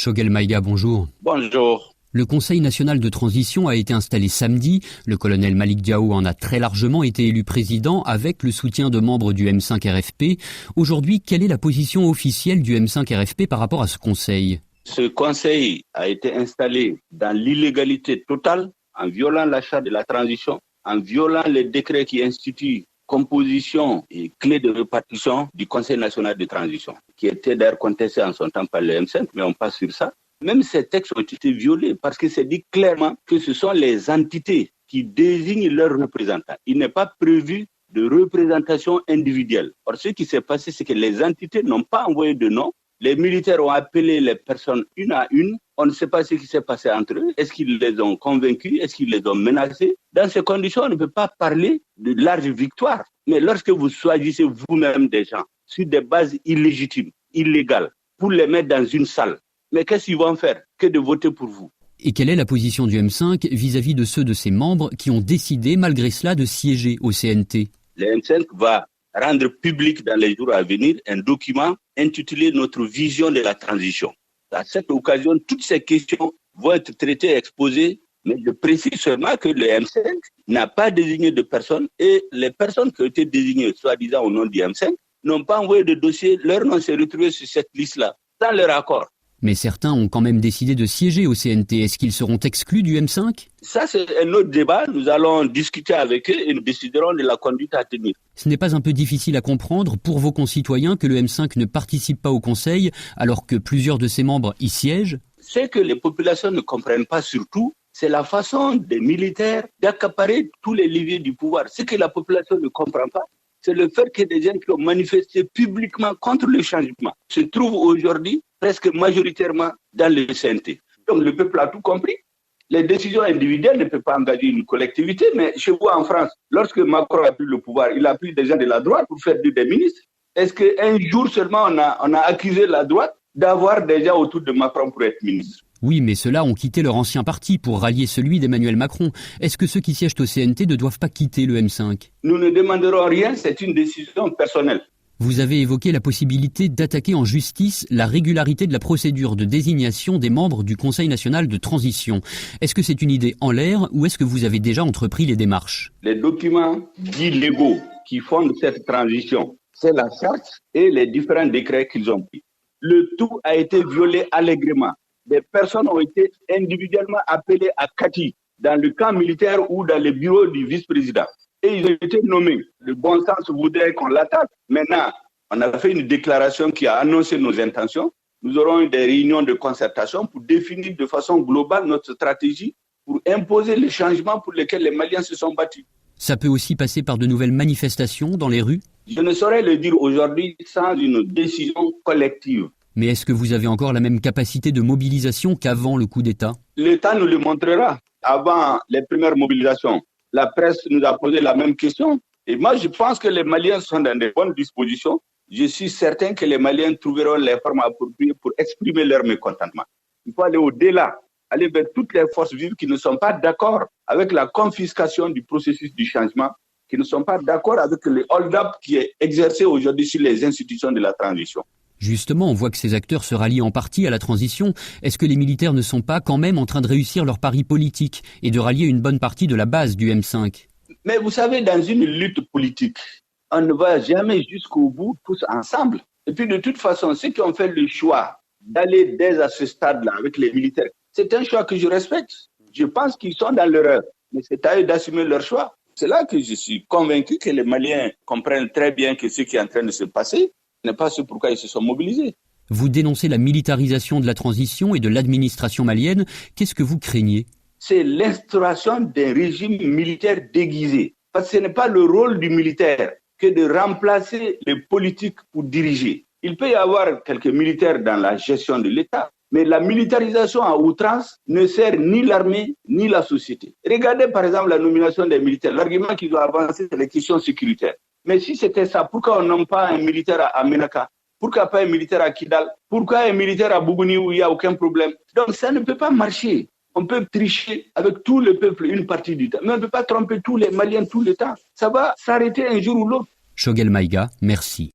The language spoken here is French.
Shogel Maïga, bonjour. Bonjour. Le Conseil national de transition a été installé samedi. Le colonel Malick Diao en a très largement été élu président avec le soutien de membres du M5 RFP. Aujourd'hui, quelle est la position officielle du M5 RFP par rapport à ce Conseil ? Ce Conseil a été installé dans l'illégalité totale, en violant la charte de la transition, en violant les décrets qui instituent composition et clé de répartition du Conseil national de transition, qui était d'ailleurs contesté en son temps par le M5, mais on passe sur ça. Même ces textes ont été violés parce que c'est dit clairement que ce sont les entités qui désignent leurs représentants. Il n'est pas prévu de représentation individuelle. Or, ce qui s'est passé, c'est que les entités n'ont pas envoyé de nom. Les militaires ont appelé les personnes une à une. On ne sait pas ce qui s'est passé entre eux. Est-ce qu'ils les ont convaincus? Est-ce qu'ils les ont menacés? Dans ces conditions, on ne peut pas parler de large victoire. Mais lorsque vous choisissez vous-même des gens sur des bases illégitimes, illégales, pour les mettre dans une salle, mais qu'est-ce qu'ils vont faire que de voter pour vous? Et quelle est la position du M5 vis-à-vis de ceux de ses membres qui ont décidé, malgré cela, de siéger au CNT? Le M5 va rendre public dans les jours à venir un document intitulé « Notre vision de la transition ». À cette occasion, toutes ces questions vont être traitées et exposées, mais je précise seulement que le M5 n'a pas désigné de personnes et les personnes qui ont été désignées, soi-disant au nom du M5, n'ont pas envoyé de dossier, leur nom s'est retrouvé sur cette liste-là, sans leur accord. Mais certains ont quand même décidé de siéger au CNT. Est-ce qu'ils seront exclus du M5 ? Ça, c'est un autre débat. Nous allons discuter avec eux et nous déciderons de la conduite à tenir. Ce n'est pas un peu difficile à comprendre pour vos concitoyens que le M5 ne participe pas au Conseil alors que plusieurs de ses membres y siègent ? Ce que les populations ne comprennent pas surtout, c'est la façon des militaires d'accaparer tous les leviers du pouvoir. Ce que la population ne comprend pas, c'est le fait que des gens qui ont manifesté publiquement contre le changement se trouvent aujourd'hui presque majoritairement dans le CNT. Donc le peuple a tout compris. Les décisions individuelles ne peuvent pas engager une collectivité, mais chez vous en France, lorsque Macron a pris le pouvoir, il a pris des gens de la droite pour faire des ministres. Est-ce qu'un jour seulement on a accusé la droite d'avoir des gens autour de Macron pour être ministre? Oui, mais ceux-là ont quitté leur ancien parti pour rallier celui d'Emmanuel Macron. Est-ce que ceux qui siègent au CNT ne doivent pas quitter le M5 ? Nous ne demanderons rien, c'est une décision personnelle. Vous avez évoqué la possibilité d'attaquer en justice la régularité de la procédure de désignation des membres du Conseil national de transition. Est-ce que c'est une idée en l'air ou est-ce que vous avez déjà entrepris les démarches ? Les documents dits légaux qui fondent cette transition, c'est la charte et les différents décrets qu'ils ont pris. Le tout a été violé allègrement. Des personnes ont été individuellement appelées à Kati, dans le camp militaire ou dans le bureau du vice-président. Et ils ont été nommés. Le bon sens voudrait qu'on l'attaque. Maintenant, on a fait une déclaration qui a annoncé nos intentions. Nous aurons eu des réunions de concertation pour définir de façon globale notre stratégie pour imposer les changements pour lesquels les Maliens se sont battus. Ça peut aussi passer par de nouvelles manifestations dans les rues ? Je ne saurais le dire aujourd'hui sans une décision collective. Mais est-ce que vous avez encore la même capacité de mobilisation qu'avant le coup d'État ? Le temps nous le montrera. Avant les premières mobilisations, la presse nous a posé la même question. Et moi, je pense que les Maliens sont dans de bonnes dispositions. Je suis certain que les Maliens trouveront les formes appropriées pour exprimer leur mécontentement. Il faut aller au-delà, aller vers toutes les forces vives qui ne sont pas d'accord avec la confiscation du processus du changement, qui ne sont pas d'accord avec le hold-up qui est exercé aujourd'hui sur les institutions de la transition. Justement, on voit que ces acteurs se rallient en partie à la transition. Est-ce que les militaires ne sont pas quand même en train de réussir leur pari politique et de rallier une bonne partie de la base du M5 ? Mais vous savez, dans une lutte politique, on ne va jamais jusqu'au bout tous ensemble. Et puis de toute façon, ceux qui ont fait le choix d'aller dès à ce stade-là avec les militaires, c'est un choix que je respecte. Je pense qu'ils sont dans l'erreur, mais c'est à eux d'assumer leur choix. C'est là que je suis convaincu que les Maliens comprennent très bien que ce qui est en train de se passer n'est pas ce pourquoi ils se sont mobilisés. Vous dénoncez la militarisation de la transition et de l'administration malienne. Qu'est-ce que vous craignez ? C'est l'instauration d'un régime militaire déguisé. Parce que ce n'est pas le rôle du militaire que de remplacer les politiques pour diriger. Il peut y avoir quelques militaires dans la gestion de l'État, mais la militarisation à outrance ne sert ni l'armée ni la société. Regardez par exemple la nomination des militaires. L'argument qu'ils ont avancé, c'est les questions sécuritaires. Mais si c'était ça, pourquoi on nomme pas un militaire à Menaka ? Pourquoi pas un militaire à Kidal ? Pourquoi un militaire à Bougouni où il n'y a aucun problème ? Donc ça ne peut pas marcher. On peut tricher avec tout le peuple une partie du temps, mais on ne peut pas tromper tous les Maliens tout le temps. Ça va s'arrêter un jour ou l'autre. Shogel Maïga, merci.